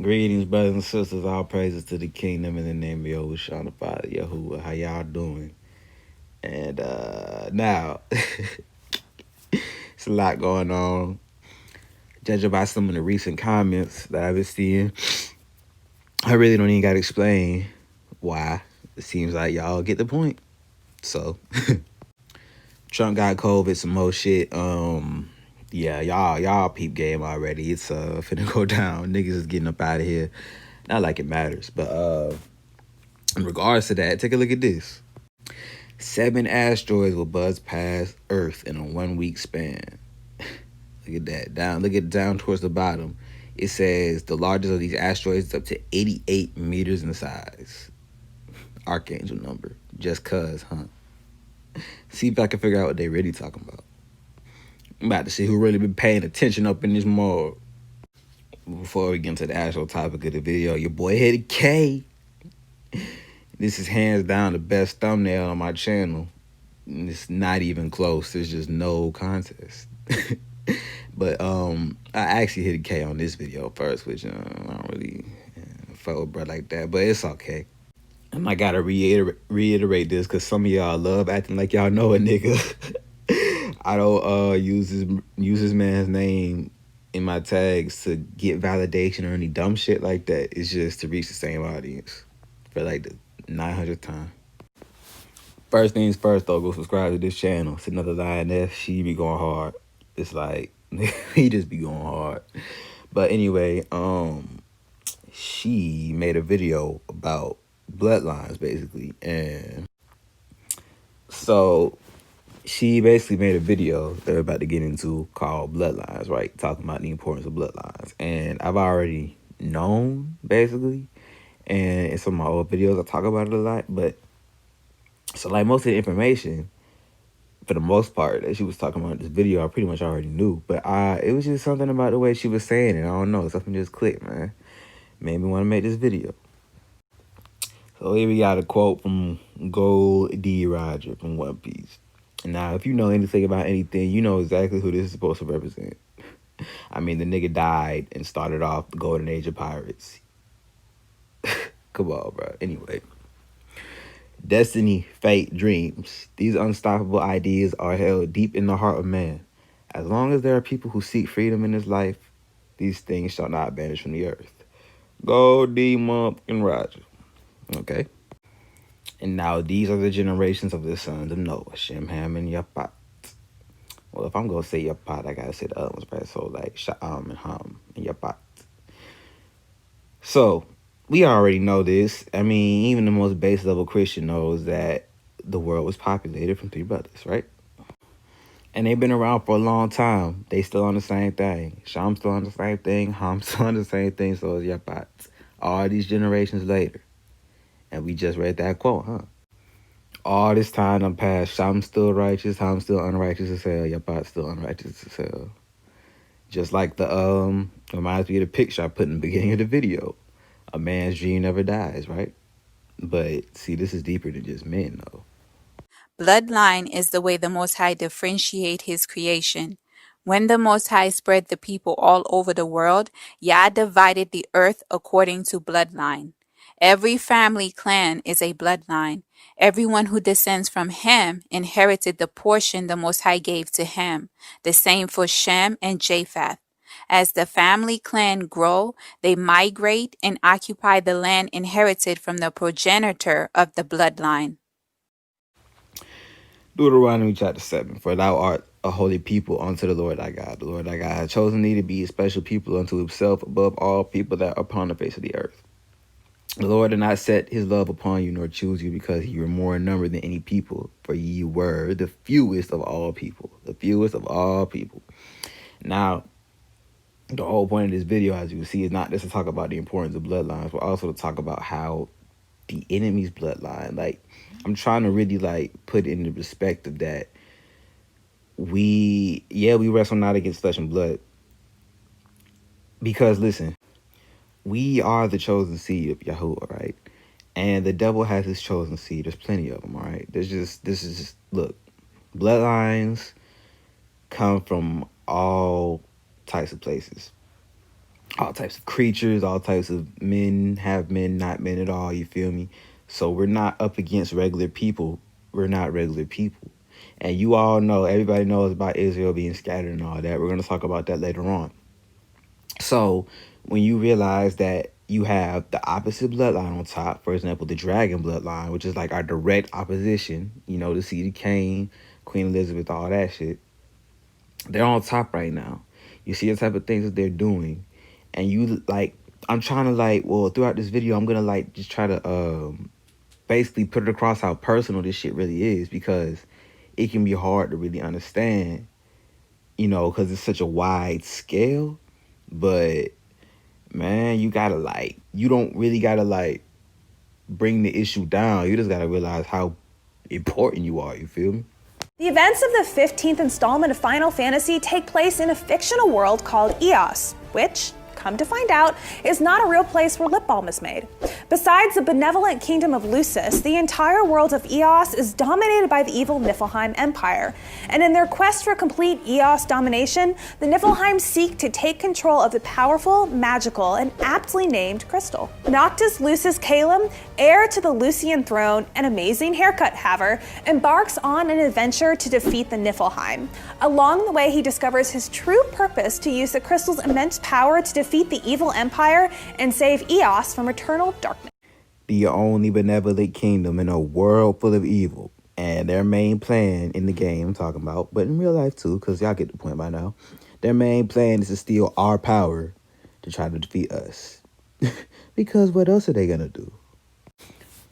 Greetings, brothers and sisters. All praises to the kingdom in the name of Yahushua, the Father, Yahuwah. How y'all doing? And now, it's a lot going on. Judging by some of the recent comments that I've been seeing, I really don't even got to explain why. It seems like y'all get the point. So, Trump got COVID, some more shit. Yeah, y'all peep game already. It's finna go down. Niggas is getting up out of here. Not like it matters, but in regards to that, take a look at this. 7 asteroids will buzz past Earth in a 1 week span. Look at that. Down towards the bottom. It says the largest of these asteroids is up to 88 meters in size. Archangel number. Just cuz, huh? See if I can figure out what they really talking about. I'm about to see who really been paying attention up in this mall. Before we get into the actual topic of the video, your boy Headed K. This is hands down the best thumbnail on my channel. It's not even close. There's just no contest. But I actually hit a K on this video first, which I don't really fuck with bro like that. But it's okay. And I gotta reiterate this because some of y'all love acting like y'all know a nigga. I don't use his man's name in my tags to get validation or any dumb shit like that. It's just to reach the same audience for like the 900th time. First things first, though, go subscribe to this channel. It's another lioness. She be going hard. It's like, he just be going hard. But anyway, she made a video about bloodlines, basically. And so she basically made a video that we're about to get into called Bloodlines, right? Talking about the importance of bloodlines. And I've already known, basically. And in some of my old videos, I talk about it a lot. But so like most of the information, for the most part, that she was talking about in this video, I pretty much already knew. But it was just something about the way she was saying it. I don't know. Something just clicked, man. Made me want to make this video. So here we got a quote from Gold D. Roger from One Piece. Now, if you know anything about anything, you know exactly who this is supposed to represent. I mean, the nigga died and started off the golden age of pirates. Come on, bro. Anyway. Destiny, fate, dreams. These unstoppable ideas are held deep in the heart of man. As long as there are people who seek freedom in this life, these things shall not vanish from the earth. Go D Mump and Roger. Okay. And now these are the generations of the sons of Noah, Shem, Ham, and Yaphat. Well, if I'm gonna say Yaphat, I gotta say the other ones, right? So like Sha'am and Ham and Yaphat. So we already know this. I mean, even the most base level Christian knows that the world was populated from 3 brothers, right? And they've been around for a long time. They still on the same thing. Sham's still on the same thing. Ham's still on the same thing. So is Yaphat. All these generations later. And we just read that quote, huh? All this time done passed. Sham's still righteous. Ham's still unrighteous as hell. Yaphat's still unrighteous as hell. Just like the, reminds me of the picture I put in the beginning of the video. A man's dream never dies, right? But see, this is deeper than just men, though. Bloodline is the way the Most High differentiate his creation. When the Most High spread the people all over the world, Yah divided the earth according to bloodline. Every family clan is a bloodline. Everyone who descends from Ham inherited the portion the Most High gave to Ham. The same for Shem and Japheth. As the family clan grow, they migrate and occupy the land inherited from the progenitor of the bloodline. Deuteronomy chapter 7. For thou art a holy people unto the Lord thy God. The Lord thy God hath chosen thee to be a special people unto himself above all people that are upon the face of the earth. The Lord did not set his love upon you, nor choose you, because ye were more in number than any people, for ye were the fewest of all people. The fewest of all people. Now, the whole point of this video, as you can see, is not just to talk about the importance of bloodlines, but also to talk about how the enemy's bloodline, like, I'm trying to really, like, put in the perspective that we wrestle not against flesh and blood. Because, listen, we are the chosen seed of Yahuwah, right? And the devil has his chosen seed. There's plenty of them, all right? Look, bloodlines come from all types of places. all types of creatures, all types of men, have men, not men at all, you feel me? So we're not up against regular people. We're not regular people. And you all know, everybody knows about Israel being scattered and all that. We're going to talk about that later on. So when you realize that you have the opposite bloodline on top, for example, the dragon bloodline, which is like our direct opposition, you know, the seed of Cain, Queen Elizabeth, all that shit, they're on top right now. You see the type of things that they're doing, and you like, I'm trying to like, well, throughout this video, I'm gonna like just try to basically put it across how personal this shit really is, because it can be hard to really understand, you know, because it's such a wide scale. But man, you gotta like, you don't really gotta like bring the issue down. You just gotta realize how important you are. You feel me? The events of the 15th installment of Final Fantasy take place in a fictional world called Eos, which, come to find out, is not a real place where lip balm is made. Besides the benevolent kingdom of Lucis, the entire world of Eos is dominated by the evil Niflheim Empire. And in their quest for complete Eos domination, the Niflheim seek to take control of the powerful, magical, and aptly named crystal. Noctis Lucis Calum, heir to the Lucian throne and amazing haircut haver, embarks on an adventure to defeat the Niflheim. Along the way, he discovers his true purpose to use the crystal's immense power to defeat the evil empire and save Eos from eternal darkness. The only benevolent kingdom in a world full of evil. And their main plan in the game, I'm talking about, but in real life too, because y'all get the point by now. Their main plan is to steal our power to try to defeat us. Because what else are they gonna do?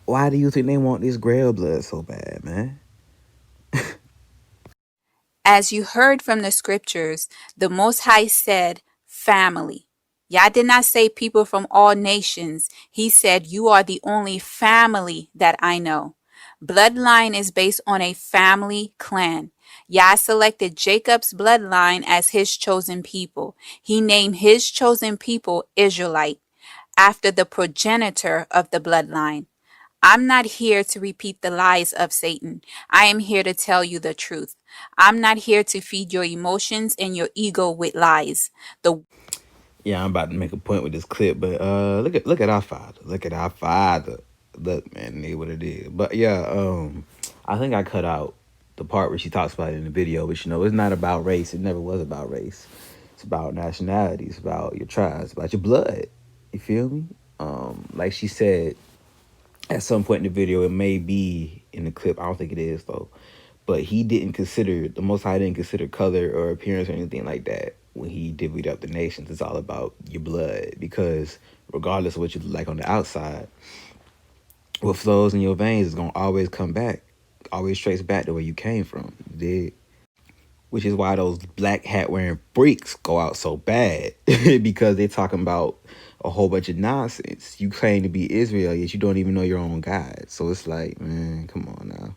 Why do you think they want this Grail blood so bad, man? As you heard from the scriptures, the Most High said, family. Yah did not say people from all nations. He said, you are the only family that I know. Bloodline is based on a family clan. Yah selected Jacob's bloodline as his chosen people. He named his chosen people Israelite, after the progenitor of the bloodline. I'm not here to repeat the lies of Satan. I am here to tell you the truth. I'm not here to feed your emotions and your ego with lies. Yeah, I'm about to make a point with this clip, but look at our father. Look at our father. Look, man, it is what it is. But yeah, I think I cut out the part where she talks about it in the video, but you know, it's not about race. It never was about race. It's about nationality. It's about your tribe. It's about your blood. You feel me? Like she said, at some point in the video, it may be in the clip. I don't think it is though. But he didn't consider, the Most High didn't consider color or appearance or anything like that when he divvied up the nations. It's all about your blood, because regardless of what you look like on the outside, what flows in your veins is gonna always come back, always trace back to where you came from. You did. Which is why those black hat wearing freaks go out so bad, because they're talking about a whole bunch of nonsense. You claim to be Israel, yet you don't even know your own God. So it's like, man, come on now.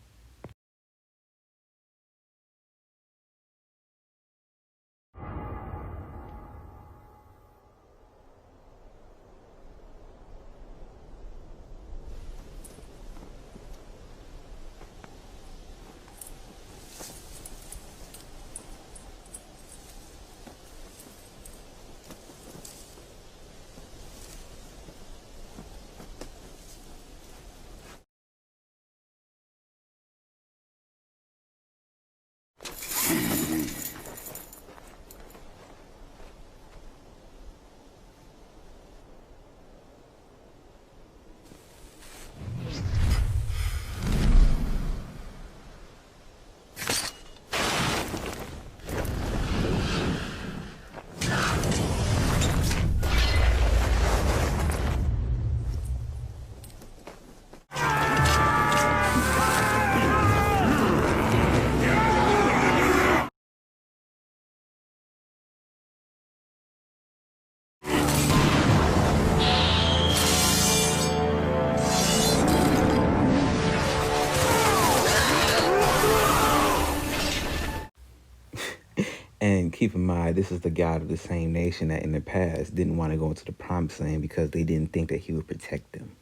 And keep in mind, this is the God of the same nation that in the past didn't want to go into the promised land because they didn't think that he would protect them.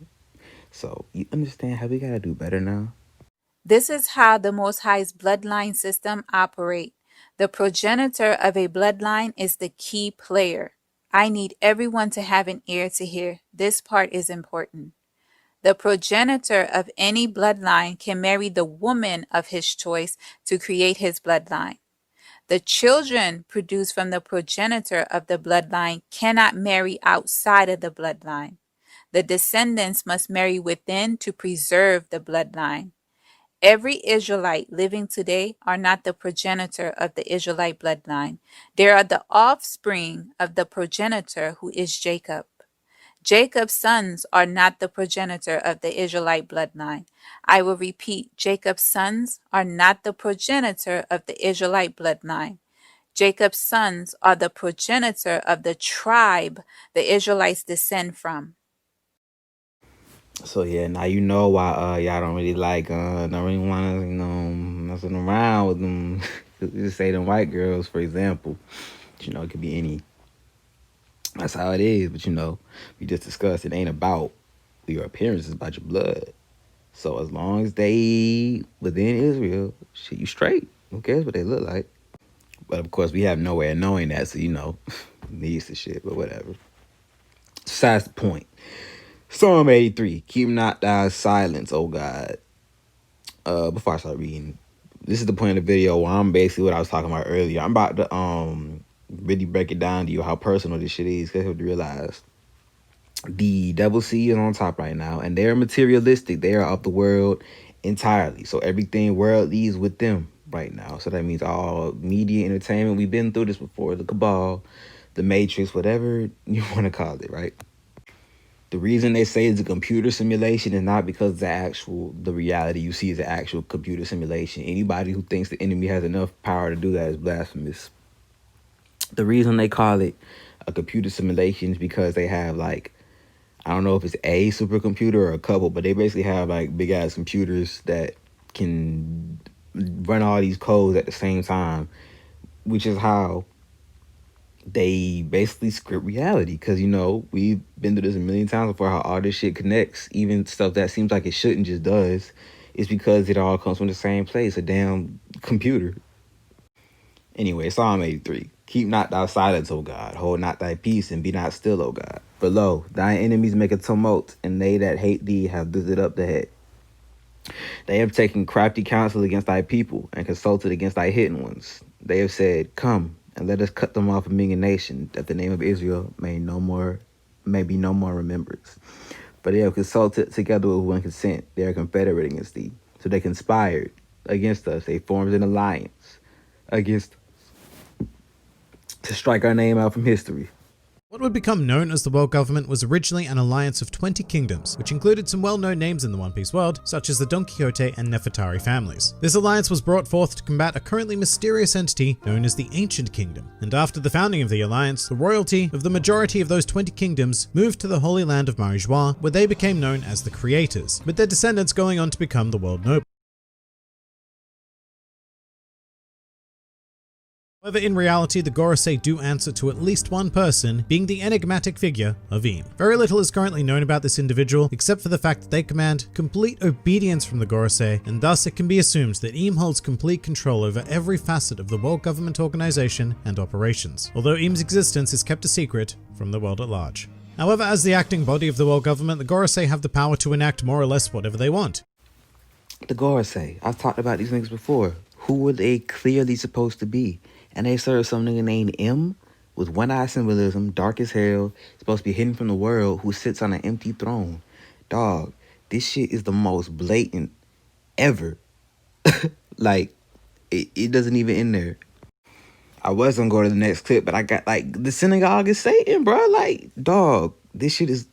So you understand how we got to do better now? This is how the Most High's bloodline system operate. The progenitor of a bloodline is the key player. I need everyone to have an ear to hear. This part is important. The progenitor of any bloodline can marry the woman of his choice to create his bloodline. The children produced from the progenitor of the bloodline cannot marry outside of the bloodline. The descendants must marry within to preserve the bloodline. Every Israelite living today are not the progenitor of the Israelite bloodline. They are the offspring of the progenitor who is Jacob. Jacob's sons are not the progenitor of the Israelite bloodline. I will repeat, Jacob's sons are not the progenitor of the Israelite bloodline. Jacob's sons are the progenitor of the tribe the Israelites descend from. So yeah, now you know why y'all don't really like don't really want to messing around with them. Just say them white girls, for example. It could be any. That's how it is. But we just discussed it ain't about your appearance, it's about your blood. So as long as they within Israel, shit, you straight. Who cares what they look like? But of course, we have no way of knowing that, so needs to shit. But whatever. Besides the point. Psalm 83. Keep not thy silence, O God. Before I start reading, this is the point of the video where I'm basically what I was talking about earlier. I'm about to really break it down to you how personal this shit is. Because you have to realize the double C is on top right now, and they're materialistic. They are of the world entirely. So everything worldly is with them right now. So that means all media, entertainment. We've been through this before. The cabal, the matrix, whatever you want to call it, right? The reason they say it's a computer simulation is not because the reality you see is an actual computer simulation. Anybody who thinks the enemy has enough power to do that is blasphemous. The reason they call it a computer simulation is because they have I don't know if it's a supercomputer or a couple, but they basically have big ass computers that can run all these codes at the same time, which is how they basically script reality. Because we've been through this a million times before, how all this shit connects. Even stuff that seems like it shouldn't just does. It's because it all comes from the same place, a damn computer. Anyway, Psalm 83. Keep not thy silence, O God. Hold not thy peace, and be not still, O God. For lo, thine enemies make a tumult, and they that hate thee have lifted up the head. They have taken crafty counsel against thy people, and consulted against thy hidden ones. They have said, Come, and let us cut them off among a nation, that the name of Israel may be no more remembrance. For they have consulted together with one consent. They are confederate against thee. So they conspired against us. They formed an alliance against us to strike our name out from history. What would become known as the world government was originally an alliance of 20 kingdoms, which included some well-known names in the One Piece world, such as the Don Quixote and Nefertari families. This alliance was brought forth to combat a currently mysterious entity known as the Ancient Kingdom, and after the founding of the alliance, the royalty of the majority of those 20 kingdoms moved to the Holy Land of Marijois, where they became known as the Creators, with their descendants going on to become the world nobles. However, in reality, the Gorosei do answer to at least one person, being the enigmatic figure of Im. Very little is currently known about this individual, except for the fact that they command complete obedience from the Gorosei, and thus it can be assumed that Im holds complete control over every facet of the world government organization and operations, although Im's existence is kept a secret from the world at large. However, as the acting body of the world government, the Gorosei have the power to enact more or less whatever they want. The Gorosei, I've talked about these niggas before. Who were they clearly supposed to be? And they serve some nigga named M with one-eye symbolism, dark as hell, supposed to be hidden from the world, who sits on an empty throne. Dog, this shit is the most blatant ever. It doesn't even end there. I was gonna go to the next clip, but I got the synagogue is Satan, bro. Dog, this shit is...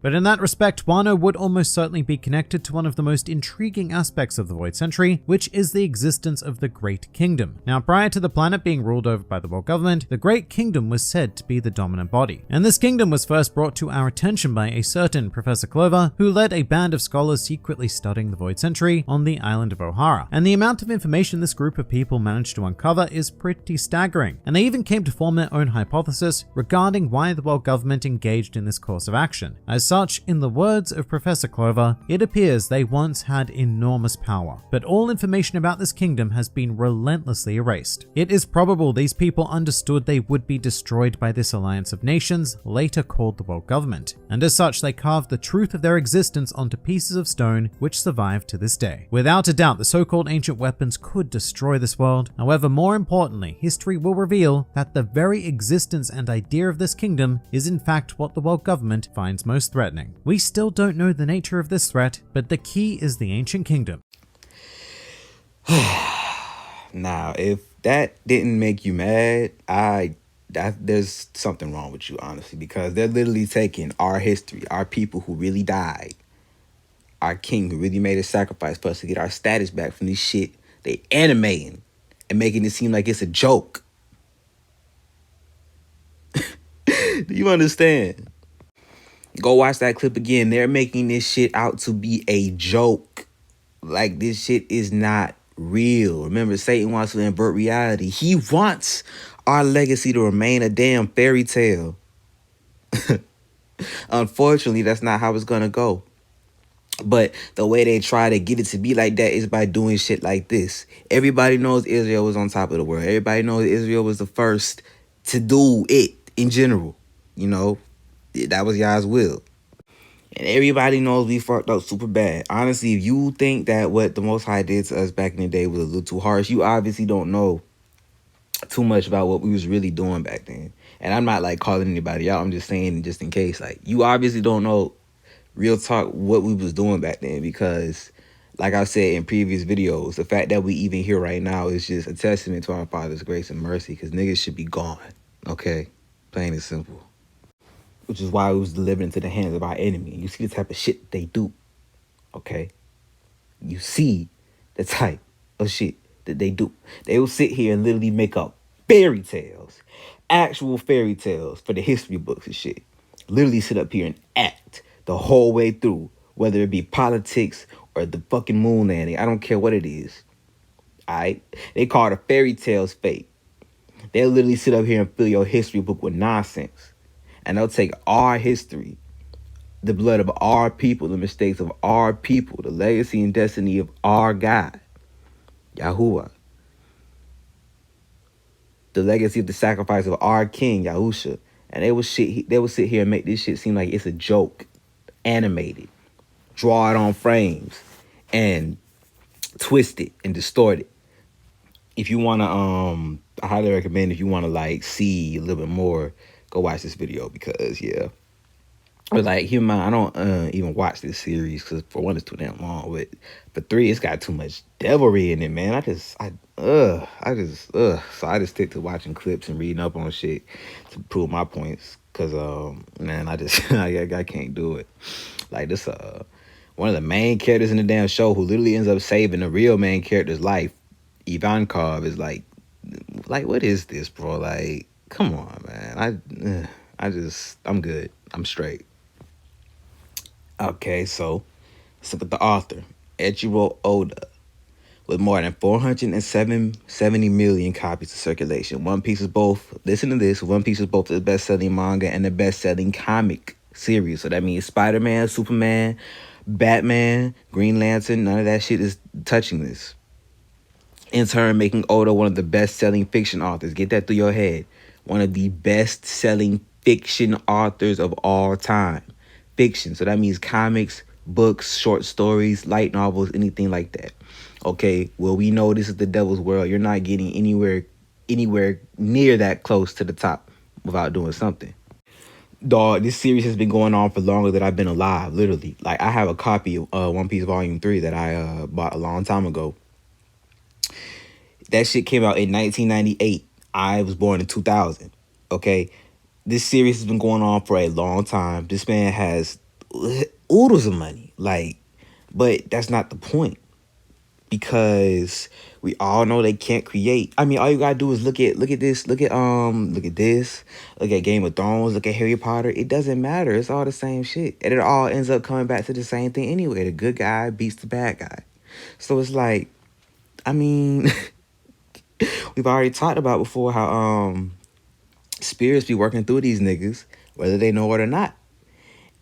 But in that respect, Wano would almost certainly be connected to one of the most intriguing aspects of the Void Century, which is the existence of the Great Kingdom. Now, prior to the planet being ruled over by the world government, the Great Kingdom was said to be the dominant body. And this kingdom was first brought to our attention by a certain Professor Clover, who led a band of scholars secretly studying the Void Century on the island of Ohara. And the amount of information this group of people managed to uncover is pretty staggering. And they even came to form their own hypothesis regarding why the world government engaged in this course of action. As such, in the words of Professor Clover, it appears they once had enormous power, but all information about this kingdom has been relentlessly erased. It is probable these people understood they would be destroyed by this alliance of nations, later called the World Government, and as such they carved the truth of their existence onto pieces of stone which survive to this day. Without a doubt, the so-called ancient weapons could destroy this world. However, more importantly, history will reveal that the very existence and idea of this kingdom is in fact what the world government finds most threatening. We still don't know the nature of this threat, but the key is the ancient kingdom. Now, if that didn't make you mad, there's something wrong with you, honestly, because they're literally taking our history, our people who really died, our king who really made a sacrifice for us to get our status back from this shit. They animating and making it seem like it's a joke. Do you understand? Go watch that clip again. They're making this shit out to be a joke. Like, this shit is not real. Remember, Satan wants to invert reality. He wants our legacy to remain a damn fairy tale. Unfortunately, that's not how it's gonna go. But the way they try to get it to be like that is by doing shit like this. Everybody knows Israel was on top of the world. Everybody knows Israel was the first to do it in general. You know, that was Yah's will. And everybody knows we fucked up super bad. Honestly, if you think that what the Most High did to us back in the day was a little too harsh, you obviously don't know too much about what we was really doing back then. And I'm not like calling anybody out. I'm just saying, just in case, like, you obviously don't know, real talk, what we was doing back then, because like I said in previous videos, the fact that we even here right now is just a testament to our Father's grace and mercy, because niggas should be gone. Okay, plain and simple. Which is why we was delivered into the hands of our enemy. You see the type of shit they do. Okay, you see the type of shit that they do. They will sit here and literally make up fairy tales, actual fairy tales for the history books and shit. Literally sit up here and act the whole way through, whether it be politics or the fucking moon landing. I don't care what it is. Alright? They call it a fairy tale's fate. They'll literally sit up here and fill your history book with nonsense. And they'll take our history, the blood of our people, the mistakes of our people, the legacy and destiny of our God, Yahuwah, the legacy of the sacrifice of our king, Yahusha, and they will sit here and make this shit seem like it's a joke, animated, draw it on frames, and twist it and distort it. If you wanna, I highly recommend, if you wanna like see a little bit more, go watch this video, because yeah. But like, keep in mind, I don't even watch this series because for one, it's too damn long. But for three, it's got too much devilry in it, man. So I just stick to watching clips and reading up on shit to prove my points. Cause man, I can't do it. Like this, one of the main characters in the damn show who literally ends up saving the real main character's life, Ivankov, is like what is this, bro? Like, come on, man. I'm good. I'm straight. Okay, so with the author, Echiro Oda, with more than 470 million copies of circulation. One Piece is both, listen to this, One Piece is both the best-selling manga and the best-selling comic series. So that means Spider-Man, Superman, Batman, Green Lantern, none of that shit is touching this. In turn, making Oda one of the best-selling fiction authors. Get that through your head. One of the best-selling fiction authors of all time. Fiction. So that means comics, books, short stories, light novels, anything like that. Okay, well, we know this is the devil's world. You're not getting anywhere near that close to the top without doing something. Dog, this series has been going on for longer than I've been alive, literally. Like, I have a copy of One Piece Volume 3 that I bought a long time ago. That shit came out in 1998. I was born in 2000. Okay? This series has been going on for a long time. This man has oodles of money. Like, but that's not the point. Because we all know they can't create. I mean, all you gotta do is look at this, look at Game of Thrones, look at Harry Potter. It doesn't matter. It's all the same shit. And it all ends up coming back to the same thing anyway. The good guy beats the bad guy. So it's like, I mean, we've already talked about before how spirits be working through these niggas, whether they know it or not.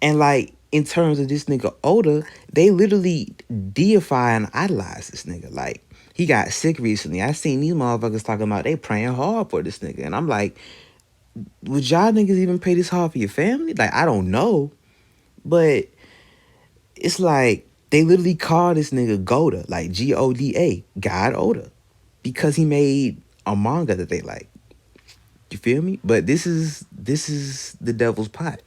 And like, in terms of this nigga Oda, they literally deify and idolize this nigga. Like, he got sick recently. I seen these motherfuckers talking about they praying hard for this nigga. And I'm like, would y'all niggas even pray this hard for your family? Like, I don't know. But it's like, they literally call this nigga Goda, like Goda, God Oda, because he made a manga that they like. You feel me? But this is the devil's pot.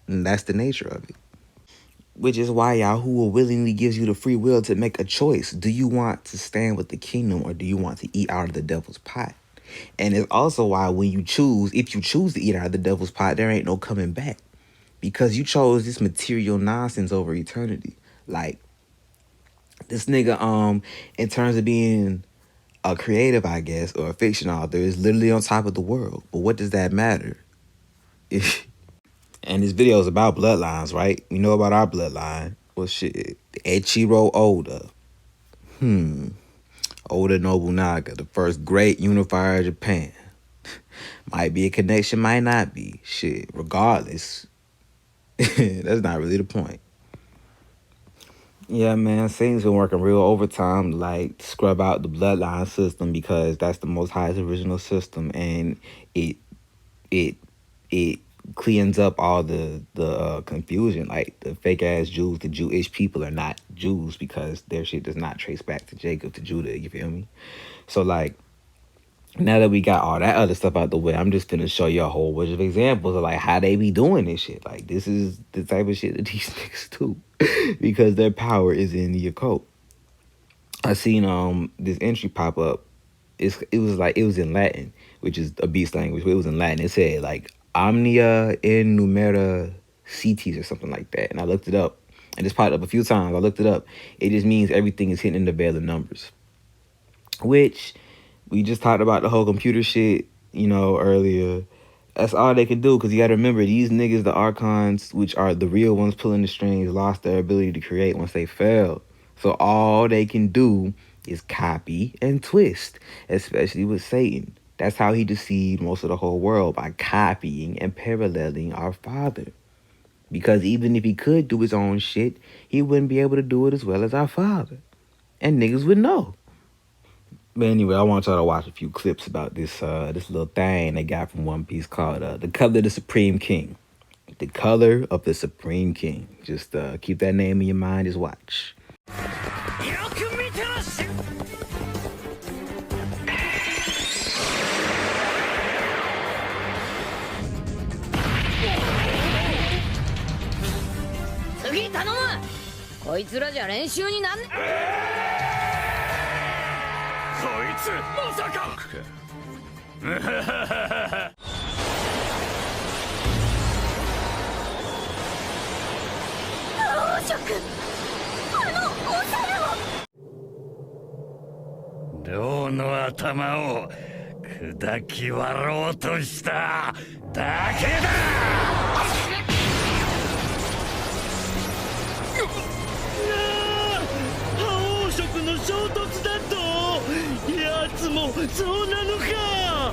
And that's the nature of it. Which is why Yahuwah willingly gives you the free will to make a choice. Do you want to stand with the kingdom, or do you want to eat out of the devil's pot? And it's also why when you choose, if you choose to eat out of the devil's pot, there ain't no coming back. Because you chose this material nonsense over eternity. Like, this nigga, in terms of being a creative, I guess, or a fiction author, is literally on top of the world. But what does that matter? And this video is about bloodlines, right? We know about our bloodline. Well, shit. Eiichiro Oda. Oda Nobunaga, the first great unifier of Japan. Might be a connection, might not be. Shit, regardless. That's not really the point. Yeah, man, Satan's been working real overtime to, like, scrub out the bloodline system, because that's the Most High's original system, and it cleans up all the confusion. Like, the fake ass Jews, the Jewish people are not Jews because their shit does not trace back to Jacob, to Judah. You feel me? So, like, now that we got all that other stuff out the way, I'm just gonna show you a whole bunch of examples of, like, how they be doing this shit. Like, this is the type of shit that these niggas do because their power is in the occult. I seen this entry pop up. It was in Latin, which is a beast language, but it was in Latin. It said, like, omnia in numera cities or something like that. And I looked it up, and it's popped up a few times. I looked it up. It just means everything is hidden in the veil of numbers, which we just talked about the whole computer shit, earlier. That's all they can do, because you got to remember, these niggas, the archons, which are the real ones pulling the strings, lost their ability to create once they fell. So all they can do is copy and twist, especially with Satan. That's how he deceived most of the whole world, by copying and paralleling our Father. Because even if he could do his own shit, he wouldn't be able to do it as well as our Father. And niggas would know. But anyway, I want y'all to watch a few clips about this little thing they got from One Piece called The Color of the Supreme King. The Color of the Supreme King. Just keep that name in your mind as watch. こいつらじゃ練習になんね。こいつまさか。王爵、あのお猿を。銅の頭を砕き割ろうとしただけだ。 の衝突だとやつもそうなのか、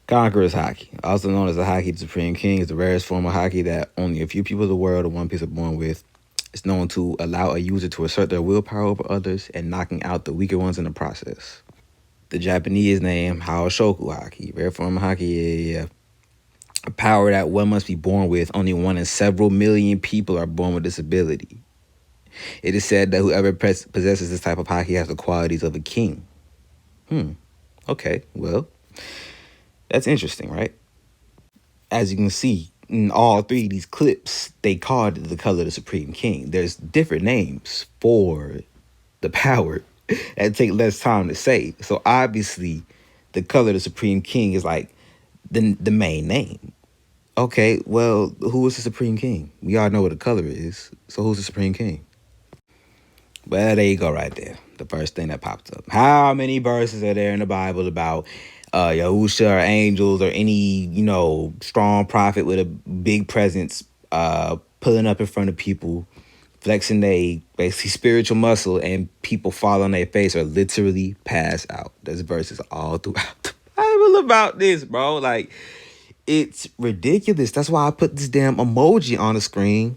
Conqueror's Haki, also known as the Haki the Supreme King, is the rarest form of Haki that only a few people in the world of One Piece are born with. It's known to allow a user to assert their willpower over others and knocking out the weaker ones in the process. The Japanese name, Haoshoku Haki, rare form of Haki, a power that one must be born with. Only one in several million people are born with this ability. It is said that whoever possesses this type of Haki has the qualities of a king. Okay, well, that's interesting, right? As you can see, in all three of these clips, they called it the Color of the Supreme King. There's different names for the power that take less time to say. So obviously, the Color of the Supreme King is like the main name. Okay, well, who is the Supreme King? We all know what the color is. So who's the Supreme King? Well, there you go right there. The first thing that popped up. How many verses are there in the Bible about Yahusha or angels or any, strong prophet with a big presence pulling up in front of people flexing they basically spiritual muscle, and people fall on their face or literally pass out. There's verses all throughout the Bible about this, bro. Like, it's ridiculous. That's why I put this damn emoji on the screen.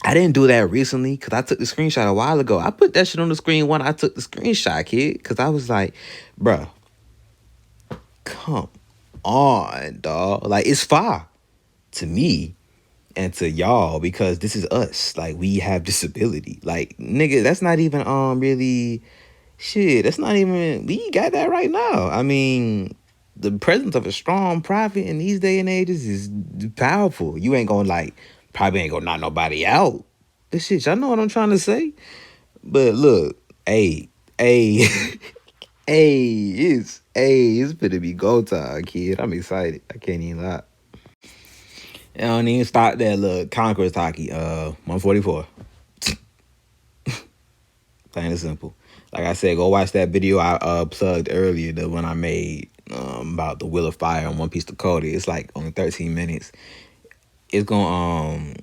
I didn't do that recently because I took the screenshot a while ago. I put that shit on the screen when I took the screenshot, kid, because I was like, bruh, come on, dog. Like, it's fire to me and to y'all because this is us. Like, we have disability. Like, nigga, that's not even really shit. That's not even, we got that right now. I mean, the presence of a strong prophet in these day and ages is powerful. You ain't gonna like, probably ain't gonna knock nobody out. This shit, y'all know what I'm trying to say? But look, hey, hey, it's gonna be go time, kid. I'm excited. I can't even lie. I don't even stop that. Look, Conqueror's Hockey, 144. Plain and simple. Like I said, go watch that video I plugged earlier, the one I made about the Wheel of Fire and One Piece Dakota. It's like only 13 minutes. It's gonna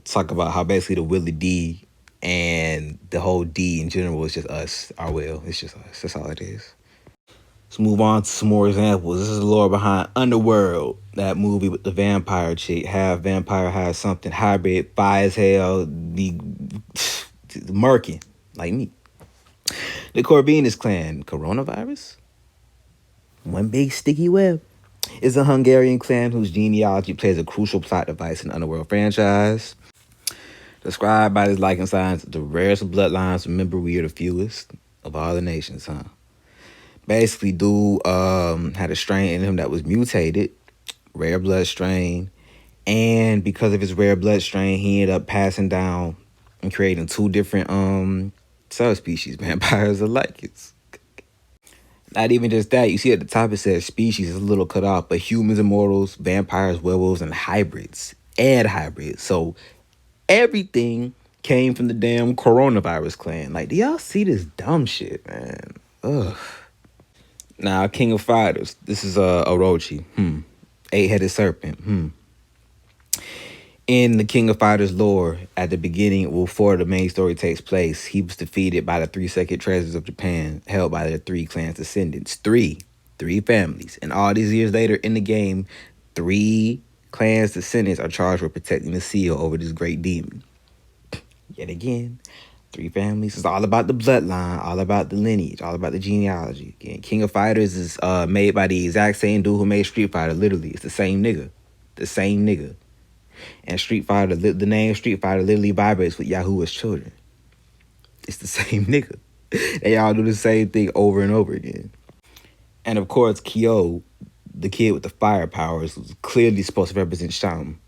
talk about how basically the Willie D and the whole D in general is just us, our will. It's just us. That's all it is. Let's move on to some more examples. This is the lore behind Underworld, that movie with the vampire chick. Half vampire, half something hybrid, fire as hell, the murking, like me. The Corvinus clan, coronavirus? One big sticky web. Is a Hungarian clan whose genealogy plays a crucial plot device in the Underworld franchise. Described by his liking signs, the rarest of bloodlines. Remember, we are the fewest of all the nations, huh? Basically, dude had a strain in him that was mutated, rare blood strain, and because of his rare blood strain, he ended up passing down and creating two different subspecies, vampires or lycans. Not even just that, you see at the top it says species, is a little cut off, but humans, immortals, vampires, werewolves, and hybrids. Add hybrids. So everything came from the damn coronavirus clan. Like, do y'all see this dumb shit, man? Ugh. Now, King of Fighters. This is Orochi. Eight-headed serpent. In the King of Fighters lore, at the beginning, before the main story takes place, he was defeated by the three sacred treasures of Japan, held by their three clans' descendants. Three families. And all these years later in the game, three clans' descendants are charged with protecting the seal over this great demon. Yet again, three families. It's all about the bloodline, all about the lineage, all about the genealogy. Again, King of Fighters is made by the exact same dude who made Street Fighter. Literally, it's the same nigga. And Street Fighter, the name Street Fighter literally vibrates with Yahuwah's children. It's the same nigga. They all do the same thing over and over again. And of course, Kyo, the kid with the fire powers, who's clearly supposed to represent Sham,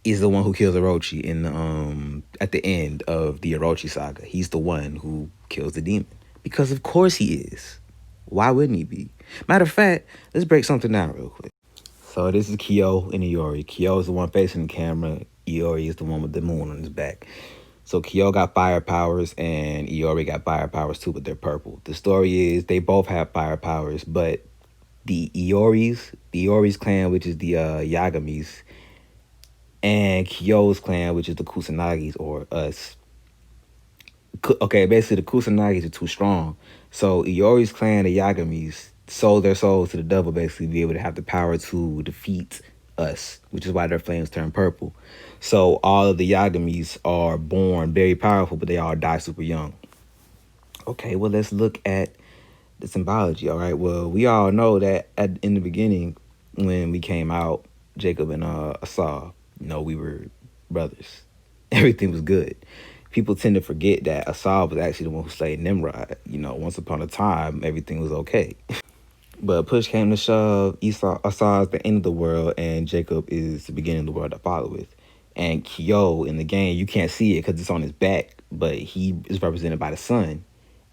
is the one who kills Orochi at the end of the Orochi saga. He's the one who kills the demon. Because of course he is. Why wouldn't he be? Matter of fact, let's break something down real quick. So this is Kyo and Iori. Kyo is the one facing the camera. Iori is the one with the moon on his back. So Kyo got fire powers and Iori got fire powers too, but they're purple. The story is they both have fire powers, but the Iori's clan, which is the Yagamis, and Kyo's clan, which is the Kusanagis or us. Okay, basically the Kusanagis are too strong. So Iori's clan, the Yagamis, sold their souls to the devil, basically to be able to have the power to defeat us, which is why their flames turn purple. So all of the Yagamis are born very powerful, but they all die super young. Okay, well, let's look at the symbology, all right? Well, we all know that in the beginning, when we came out, Jacob and Esau, we were brothers. Everything was good. People tend to forget that Esau was actually the one who slayed Nimrod. Once upon a time, everything was okay. But push came to shove, Esau is the end of the world, and Jacob is the beginning of the world that followeth. And Kyo in the game, you can't see it because it's on his back, but he is represented by the sun.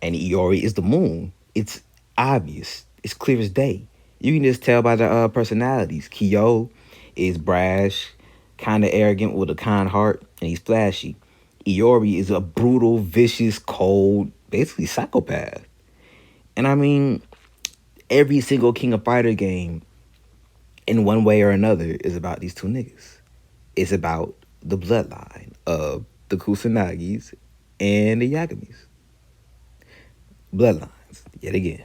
And Iori is the moon. It's obvious. It's clear as day. You can just tell by the personalities. Kyo is brash, kind of arrogant with a kind heart, and he's flashy. Iori is a brutal, vicious, cold, basically psychopath. And I mean, every single King of Fighter game, in one way or another, is about these two niggas. It's about the bloodline of the Kusanagis, and the Yagamis. Bloodlines, yet again.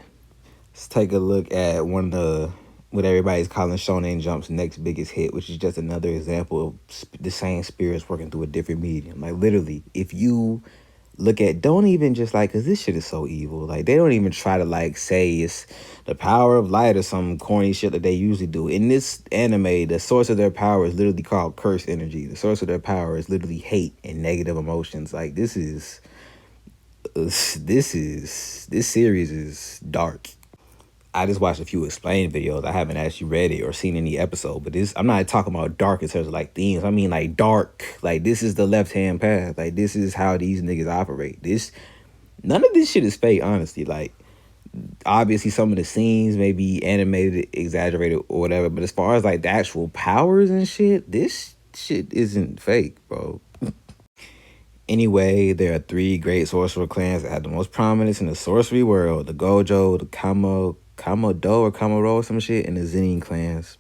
Let's take a look at one of what everybody's calling Shonen Jump's next biggest hit, which is just another example of the same spirits working through a different medium. Like, literally, if you look at, don't even just like, because this shit is so evil. Like, they don't even try to, like, say it's the power of light or some corny shit that they usually do. In this anime, the source of their power is literally called curse energy. The source of their power is literally hate and negative emotions. Like, this series is dark. I just watched a few explain videos. I haven't actually read it or seen any episode, but I'm not talking about dark in terms of like themes. I mean like dark. Like, this is the left-hand path. Like, this is how these niggas operate. None of this shit is fake, honestly. Like, obviously some of the scenes may be animated, exaggerated, or whatever, but as far as like the actual powers and shit, this shit isn't fake, bro. Anyway, there are 3 great sorcerer clans that have the most prominence in the sorcery world: the Gojo, the Kamodo or Kamoro or some shit, and the Zenin clans.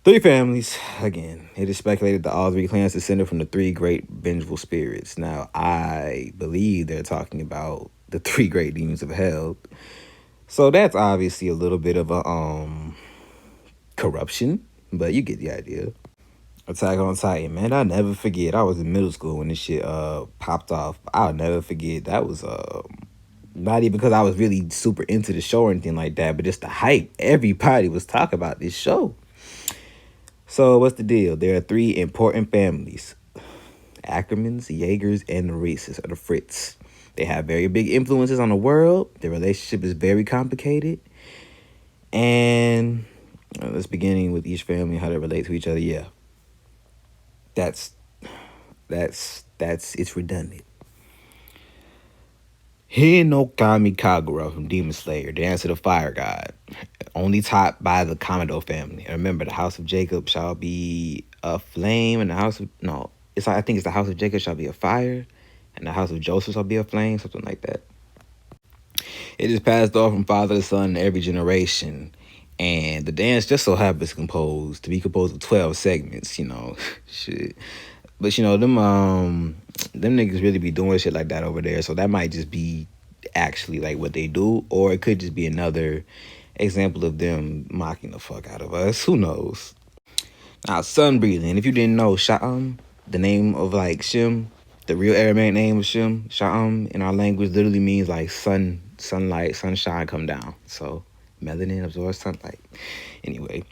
3 families. Again, it is speculated that all 3 clans descended from the 3 great vengeful spirits. Now, I believe they're talking about the 3 great demons of hell. So that's obviously a little bit of a corruption, but you get the idea. Attack on Titan, man, I'll never forget. I was in middle school when this shit popped off. I'll never forget. That was not even because I was really super into the show or anything like that, but just the hype. Everybody was talking about this show. So what's the deal? There are 3 important families: Ackermans, the Jaegers, and the Reeses, or the Fritz. They have very big influences on the world. Their relationship is very complicated. And let's begin with each family, how they relate to each other. Yeah. That's it's redundant. Hin no Kami Kagura from Demon Slayer, Dance of the Fire God, only topped by the Komodo family. And remember, the House of Jacob shall be a flame, and I think it's the House of Jacob shall be a fire, and the House of Joseph shall be a flame, something like that. It is passed off from father to son in every generation. And the dance just so happens to be composed of 12 segments, shit. But, them niggas really be doing shit like that over there. So that might just be actually like what they do. Or it could just be another example of them mocking the fuck out of us. Who knows? Now, sun breathing. If you didn't know, Sha'am, the name of like Shem, the real Aramaic name of Shem, Sha'am in our language literally means like sunlight, sunshine come down. So melanin absorbs sunlight. Anyway,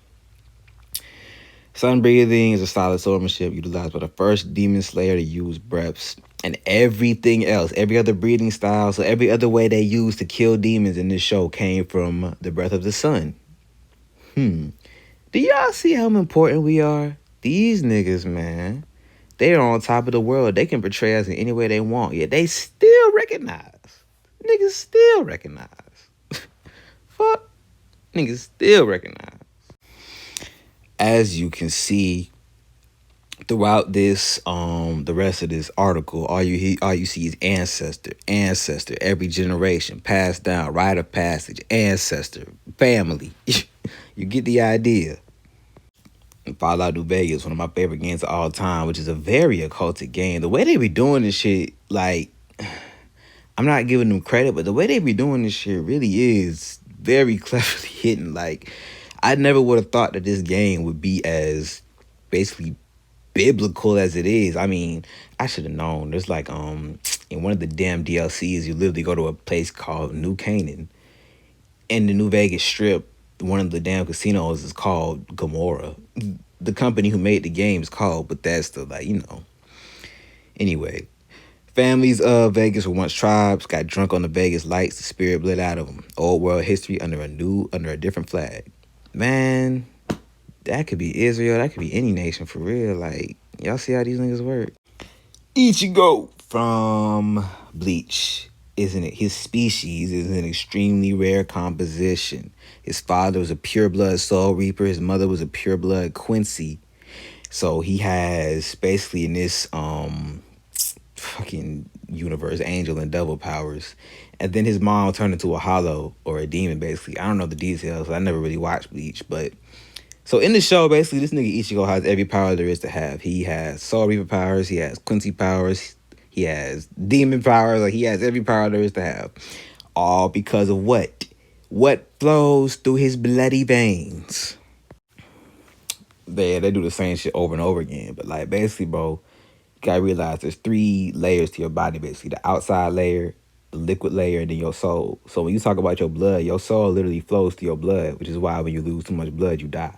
sun breathing is a solid swordsmanship utilized by the first demon slayer to use breaths, and everything else, every other breathing style, so every other way they used to kill demons in this show came from the breath of the sun. Do y'all see how important we are? These niggas, man, they are on top of the world. They can portray us in any way they want, yet they still recognize. Niggas still recognize. Fuck. Niggas still recognize. As you can see throughout this, the rest of this article, all you see is ancestor, every generation, passed down, rite of passage, ancestor, family. You get the idea. And Fallout New Vegas, one of my favorite games of all time, which is a very occultic game. The way they be doing this shit, like, I'm not giving them credit, but the way they be doing this shit really is very cleverly hidden. Like, I never would have thought that this game would be as basically biblical as it is. I mean, I should have known. There's like in one of the damn DLCs, you literally go to a place called New Canaan. In the New Vegas Strip, one of the damn casinos is called Gomorrah. The company who made the game is called Bethesda. Like, Anyway, families of Vegas were once tribes, got drunk on the Vegas lights, the spirit bled out of them. Old world history under a different flag. Man, that could be Israel, that could be any nation for real. Like, y'all see how these niggas work? Ichigo from Bleach. Isn't it? His species is an extremely rare composition. His father was a pure-blood soul reaper. His mother was a pure-blood Quincy. So he has basically in this fucking universe angel and devil powers. And then his mom turned into a hollow or a demon, basically. I don't know the details. I never really watched Bleach, but So in the show, basically, this nigga Ichigo has every power there is to have. He has Soul Reaper powers. He has Quincy powers. He has demon powers. Like, he has every power there is to have. All because of what? What flows through his bloody veins. They do the same shit over and over again. But, like, basically, bro, you gotta realize there's 3 layers to your body, basically. The outside layer, the liquid layer, and then your soul. So when you talk about your blood, your soul literally flows through your blood, which is why when you lose too much blood, you die.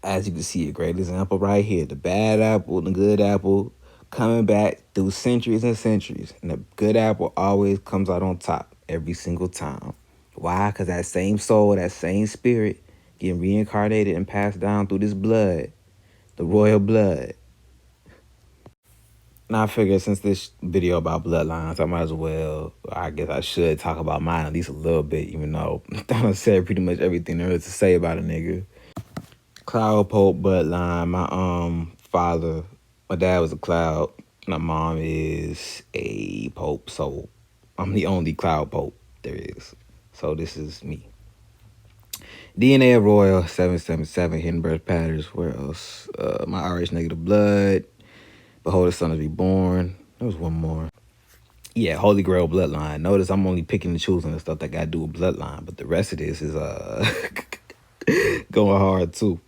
As you can see, a great example right here. The bad apple and the good apple coming back through centuries and centuries. And the good apple always comes out on top every single time. Why? Because that same soul, that same spirit getting reincarnated and passed down through this blood, the royal blood. Now I figured since this video about bloodlines, I might as well, I guess I should talk about mine at least a little bit, even though I done said pretty much everything there is to say about a nigga. Cloud Pope bloodline. My dad was a Cloud. My mom is a Pope, so I'm the only Cloud Pope there is. So this is me. DNA of Royal 777 hidden birth patterns. Where else? My RH negative blood. Behold the son is reborn. There was one more. Yeah, Holy Grail bloodline. Notice I'm only picking and choosing the stuff that got to do with bloodline, but the rest of this is going hard too.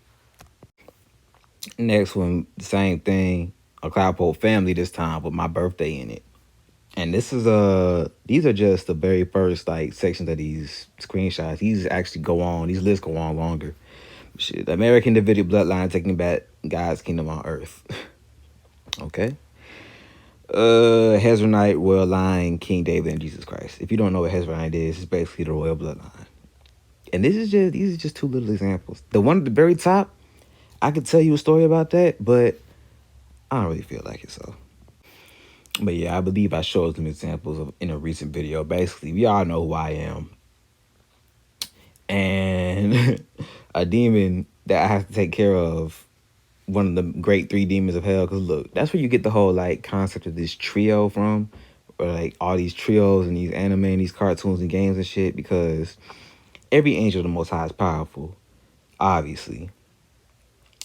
Next one, same thing. A Cloud Pope family this time with my birthday in it. And this is these are just the very first like sections of these screenshots. These actually go on, these lists go on longer. Shit, American Davidic bloodline taking back God's kingdom on earth. Okay. Hezronite, royal line, King David, and Jesus Christ. If you don't know what Hezronite is, it's basically the royal bloodline. And these are just 2 little examples. The one at the very top, I could tell you a story about that, but I don't really feel like it, so. But yeah, I believe I showed some examples in a recent video. Basically, we all know who I am. And a demon that I have to take care of, one of the great 3 demons of hell. Because look, that's where you get the whole like concept of this trio from. Or like all these trios and these anime and these cartoons and games and shit. Because every angel of the Most High is powerful, obviously.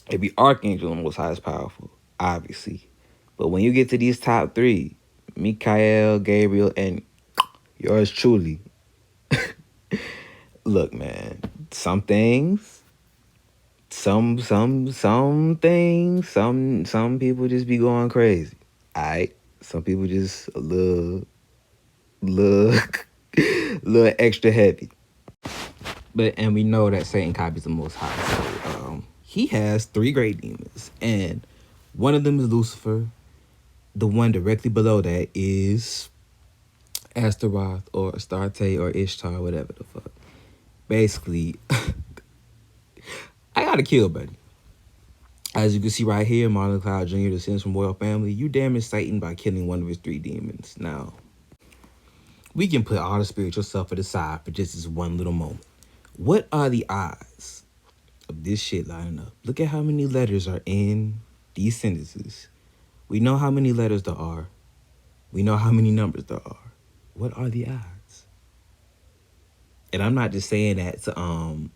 Every archangel of the Most High is powerful, obviously. But when you get to these top 3, Michael, Gabriel, and yours truly, look, man, some things, some things, some people just be going crazy. Alright? Some people just a little extra heavy. And we know that Satan copies the Most High. So he has 3 great demons, and one of them is Lucifer. The one directly below that is Astaroth or Astarte or Ishtar, whatever the fuck. Basically, I got a kill buddy. As you can see right here, Marlon Cloud Jr. descends from royal family. You damage Satan by killing one of his 3 demons. Now, we can put all the spiritual stuff aside for just this one little moment. What are the odds of this shit lining up? Look at how many letters are in these sentences. We know how many letters there are. We know how many numbers there are. What are the odds? And I'm not just saying that to I'm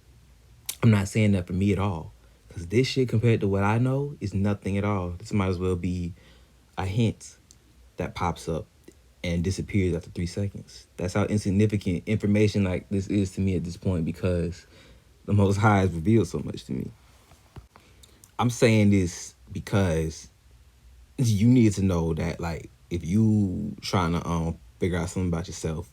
not saying that for me at all. Because this shit compared to what I know is nothing at all. This might as well be a hint that pops up and disappears after 3 seconds. That's how insignificant information like this is to me at this point, because the Most High has revealed so much to me. I'm saying this because you need to know that, like, if you trying to figure out something about yourself,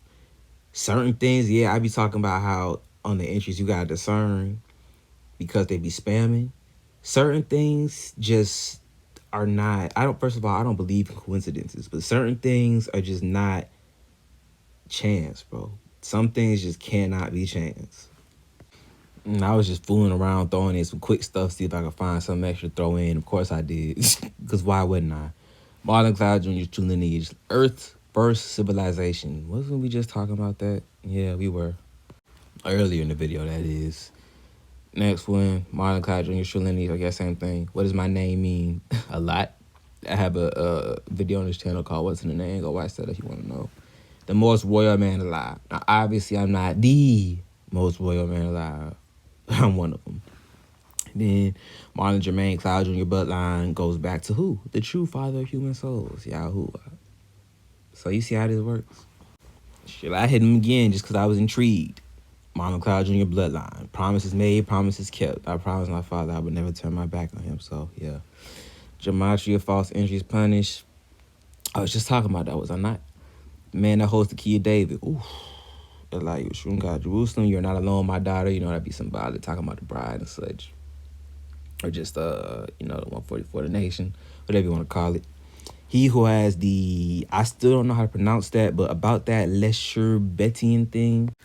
certain things, yeah, I be talking about how on the entries you gotta discern because they be spamming. Certain things just are not, first of all, I don't believe in coincidences, but certain things are just not chance, bro. Some things just cannot be chance. And I was just fooling around, throwing in some quick stuff, see if I could find something extra to throw in. Of course I did, because why wouldn't I? Marlon Cloud Jr.'s true lineage, Earth first civilization. Wasn't we just talking about that? Yeah, we were. Earlier in the video, that is. Next one, Marlon Cloud Jr.'s true lineage, I guess same thing. What does my name mean? A lot. I have a video on this channel called What's in the Name? Go watch that if you want to know. The most royal man alive. Now, obviously, I'm not the most royal man alive. I'm one of them. Then Marlon Jermaine Cloud Jr. Bloodline goes back to who? The true father of human souls, Yahuwah. So you see how this works? Shit, I hit him again just because I was intrigued. Marlon Cloud Jr. Bloodline. Promises made, promises kept. I promised my father I would never turn my back on him. So, yeah. Gematria of false entries punished. I was just talking about that, was I not? The man that holds the key of David. Ooh. Like, Shroom God, Jerusalem, you're not alone, my daughter. You know, that'd be symbolic, talking about the bride and such. Or just, the 144, the nation, whatever you want to call it. He who has I still don't know how to pronounce that, but about that Lesher-Betian thing,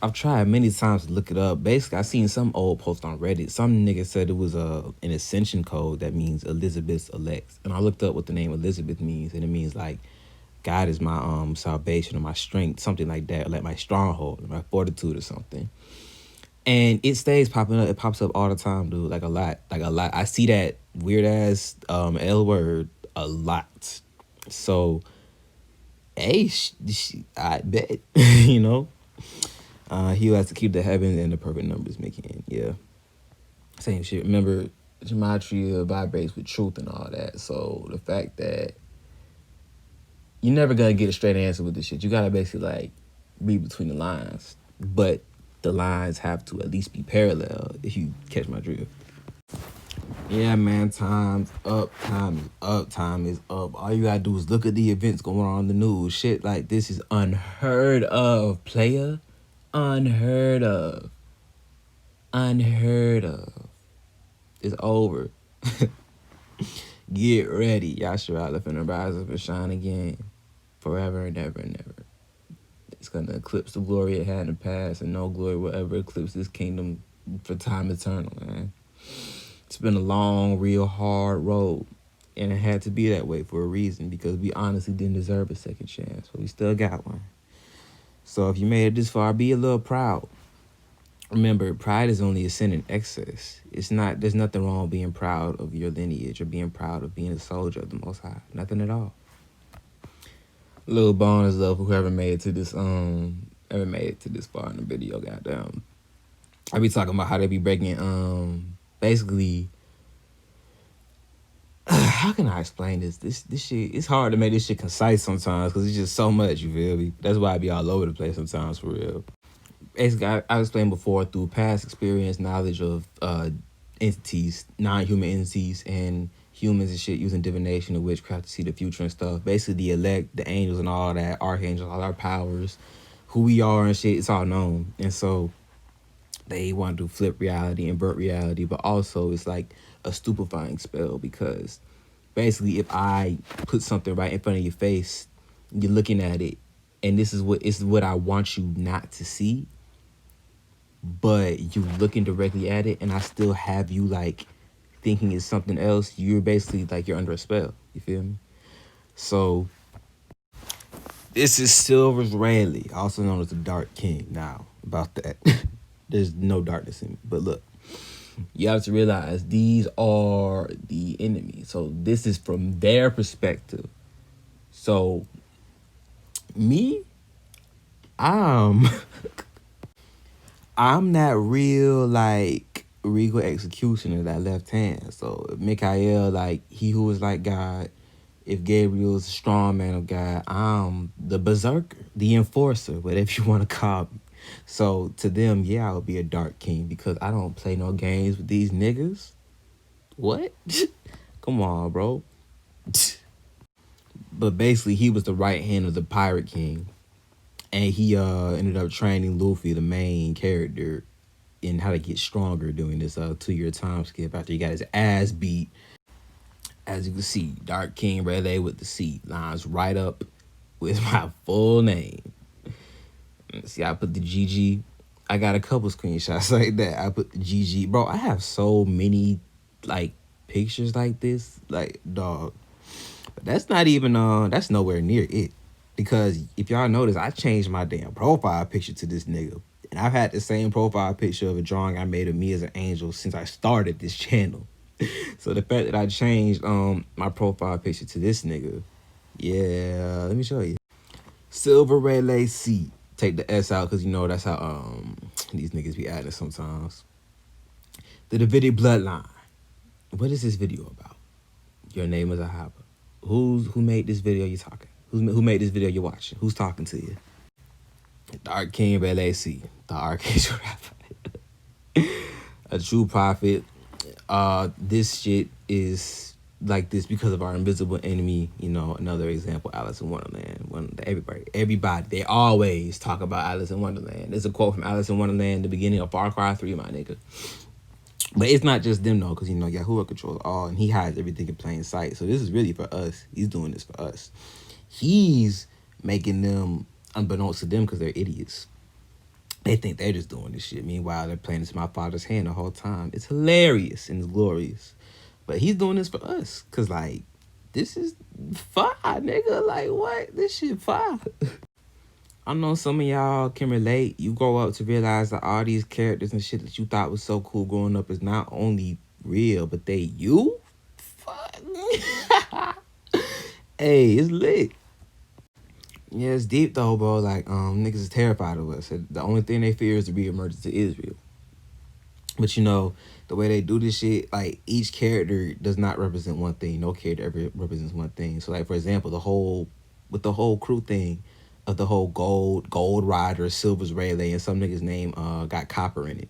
I've tried many times to look it up. Basically, I seen some old post on Reddit. Some nigga said it was an ascension code that means Elizabeth's elect. And I looked up what the name Elizabeth means, and it means like God is my salvation or my strength, something like that, or like my stronghold, or my fortitude or something. And it stays popping up. It pops up all the time, dude. Like a lot. I see that weird ass L word a lot. So, hey, I bet, you know. He who has to keep the heavens and the perfect numbers making. Yeah. Same shit. Remember, gematria vibrates with truth and all that. So the fact that you're never gonna get a straight answer with this shit. You gotta basically like read between the lines. But the lines have to at least be parallel, if you catch my drift. Yeah, man, time's up, time is up, time is up. All you gotta do is look at the events going on in the news. Shit like this is unheard of, player. Unheard of. Unheard of. It's over. Get ready. Yashua finna rise up and shine again. Forever and ever and ever. It's gonna eclipse the glory it had in the past, and no glory will ever eclipse this kingdom for time eternal, man. It's been a long, real hard road. And it had to be that way for a reason, because we honestly didn't deserve a second chance, but we still got one. So if you made it this far, be a little proud. Remember, pride is only a sin in excess. There's nothing wrong with being proud of your lineage or being proud of being a soldier of the Most High. Nothing at all. Little bonus love whoever made it to this far in the video, goddamn. I be talking about how they be breaking basically how can I explain this? This shit, it's hard to make this shit concise sometimes because it's just so much, you feel me? That's why I be all over the place sometimes, for real. Basically, I explained before, through past experience, knowledge of entities, non-human entities, and humans and shit, using divination and witchcraft to see the future and stuff. Basically, the elect, the angels and all that, archangels, all our powers, who we are and shit, it's all known. And so they want to flip reality, invert reality, but also it's like a stupefying spell, because basically if I put something right in front of your face, you're looking at it, and this is what I want you not to see, but you looking directly at it, and I still have you like thinking it's something else. You're basically like you're under a spell. You feel me? So this is Silver's Rayleigh, also known as the Dark King. Now about that, there's no darkness in me. But look, you have to realize these are the enemy. So this is from their perspective. So me, I'm that real like regal executioner, that left hand. So if Michael, like he who is like God, if Gabriel's a strong man of God, I'm the berserker, the enforcer, whatever you want to call me. So to them, yeah, I would be a dark king, because I don't play no games with these niggas. What? Come on, bro. But basically, he was the right hand of the pirate king, and he ended up training Luffy, the main character, in how to get stronger during this 2-year time skip after he got his ass beat. As you can see, Dark King Rayleigh with the C lines right up with my full name. See, I put the GG. I got a couple screenshots like that. I put the GG. Bro, I have so many, like, pictures like this. Like, dog. But that's not even, that's nowhere near it. Because if y'all notice, I changed my damn profile picture to this nigga. And I've had the same profile picture of a drawing I made of me as an angel since I started this channel. So the fact that I changed my profile picture to this nigga, yeah, let me show you. Silver Rayleigh C. Take the S out because you know that's how these niggas be adding sometimes. The Davidic bloodline. What is this video about? Your name is Ahaba. Who made this video you're talking? Who made this video you're watching? Who's talking to you? The Archangel LAC. The Archangel Raphael. A true prophet. This shit is like this because of our invisible enemy. You know, another example, Alice in Wonderland. Everybody, they always talk about Alice in Wonderland. There's a quote from Alice in Wonderland, the beginning of Far Cry 3, my nigga. But it's not just them, though, because, you know, Yahuwah controls all, and he hides everything in plain sight. So this is really for us. He's doing this for us. He's making them, unbeknownst to them, because they're idiots. They think they're just doing this shit. Meanwhile, they're playing this in my Father's hand the whole time. It's hilarious and it's glorious. But he's doing this for us. Because, like, this is fire, nigga. Like, what? This shit fire. I know some of y'all can relate. You grow up to realize that all these characters and shit that you thought was so cool growing up is not only real, but they you? Fuck. Hey, it's lit. Yeah, it's deep though, bro. Like, niggas is terrified of us. The only thing they fear is the re-emergence to Israel. But you know, the way they do this shit, like, each character does not represent one thing. No character ever represents one thing. So, like, for example, the whole crew thing of the whole gold rider, silver's Rayleigh, and some nigga's name got copper in it.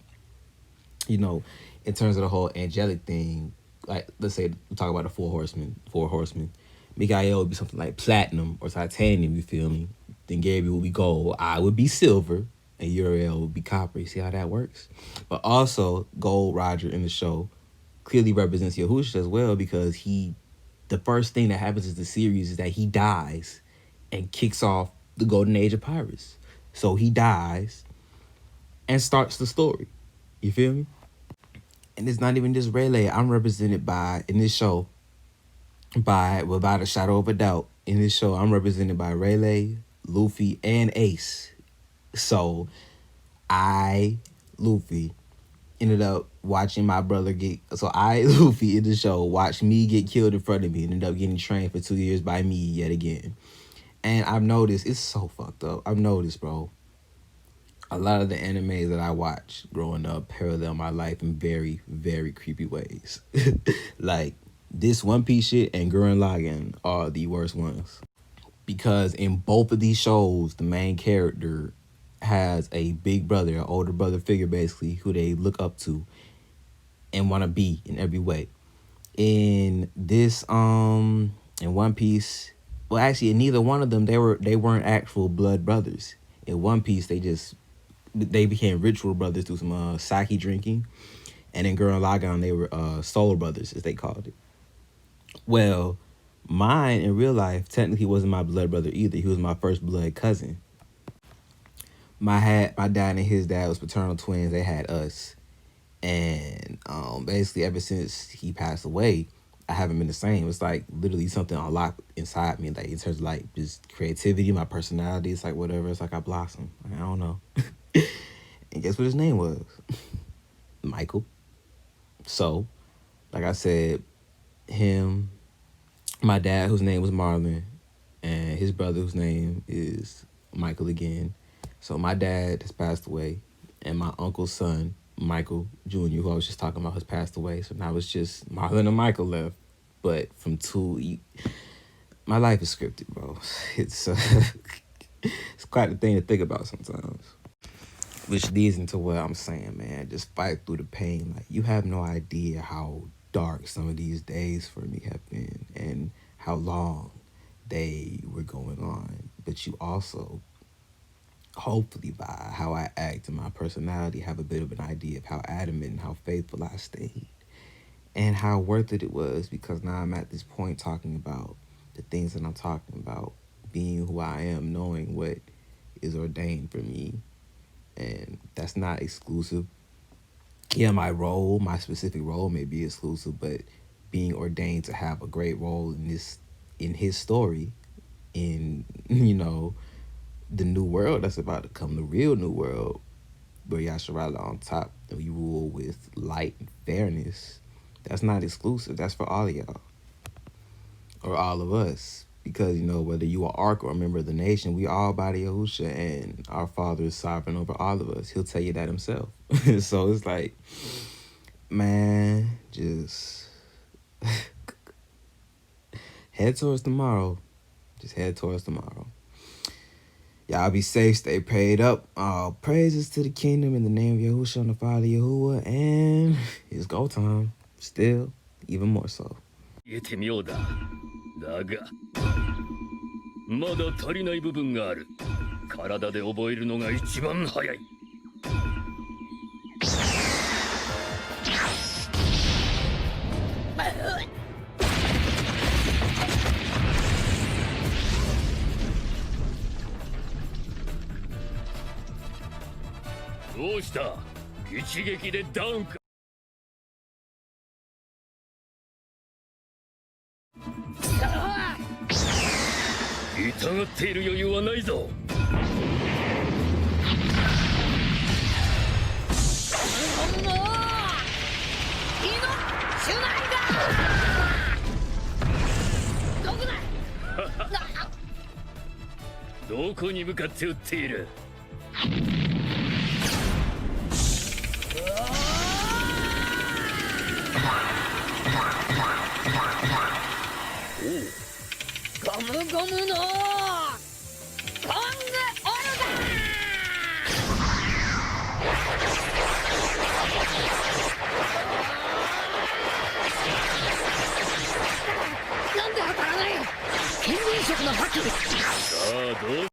You know, in terms of the whole angelic thing, like, let's say we talk about the four horsemen. Mikael would be something like platinum or titanium, you feel me? Then Gabriel would be gold. I would be silver. And Uriel would be copper. You see how that works? But also, Gold Roger in the show clearly represents Yahusha as well, because the first thing that happens in the series is that he dies and kicks off the golden age of pirates. So he dies and starts the story. You feel me? And it's not even just Rayleigh. I'm represented by, in this show, without a shadow of a doubt, in this show, I'm represented by Rayleigh, Luffy, and Ace. So Luffy, ended up watching my brother Luffy in the show, watched me get killed in front of me and ended up getting trained for 2 years by me yet again. And I've noticed, it's so fucked up. I've noticed, bro, a lot of the animes that I watched growing up parallel my life in very, very creepy ways. Like, this One Piece shit and Gurren Lagann are the worst ones. Because in both of these shows, the main character has a big brother, an older brother figure, basically, who they look up to and want to be in every way. In this, in One Piece, well, actually, in neither one of them, they weren't actual blood brothers. In One Piece, they became ritual brothers through some sake drinking, and in Gurren Lagann, they were soul brothers, as they called it. Well, mine in real life technically wasn't my blood brother either. He was my first blood cousin. My dad and his dad was paternal twins. They had us, and basically ever since he passed away, I haven't been the same. It's like literally something unlocked inside me, like in terms of like just creativity, my personality. It's like whatever. It's like I blossom. I don't know. And guess what his name was? Michael. So, like I said, him, my dad, whose name was Marlon, and his brother, whose name is Michael again. So my dad has passed away, and my uncle's son, Michael Jr., who I was just talking about, has passed away. So now it's just Marlon and Michael left. But from my life is scripted, bro. It's it's quite a thing to think about sometimes. Which leads into what I'm saying, man. Just fight through the pain. Like, you have no idea how dark some of these days for me have been and how long they were going on. But you also, hopefully by how I act and my personality, have a bit of an idea of how adamant and how faithful I stayed and how worth it was, because now I'm at this point talking about the things that I'm talking about, being who I am, knowing what is ordained for me. And that's not exclusive. Yeah, my specific role may be exclusive, but being ordained to have a great role in his story, in, the new world that's about to come, the real new world, where Yasharala on top, and we rule with light and fairness, that's not exclusive. That's for all of y'all. Or all of us. Because, whether you are Ark or a member of the nation, we all body Yahusha, and our Father is sovereign over all of us. He'll tell you that himself. So it's like, Man, just head towards tomorrow. Just head towards tomorrow. Y'all be safe, stay prayed up. All praises to the kingdom in the name of Yahushua and the Father Yahuwah. And it's go time. Still, even more so. 言えて妙だ。だが、まだ足りない部分がある。体で覚えるのが一番早い。どうした？一撃でダウンか。痛がっている余裕はないぞ。どこに向かって撃っている？ゴムゴムのゴングオルだ！なんで当たらない？近隣色の覇気！さあどう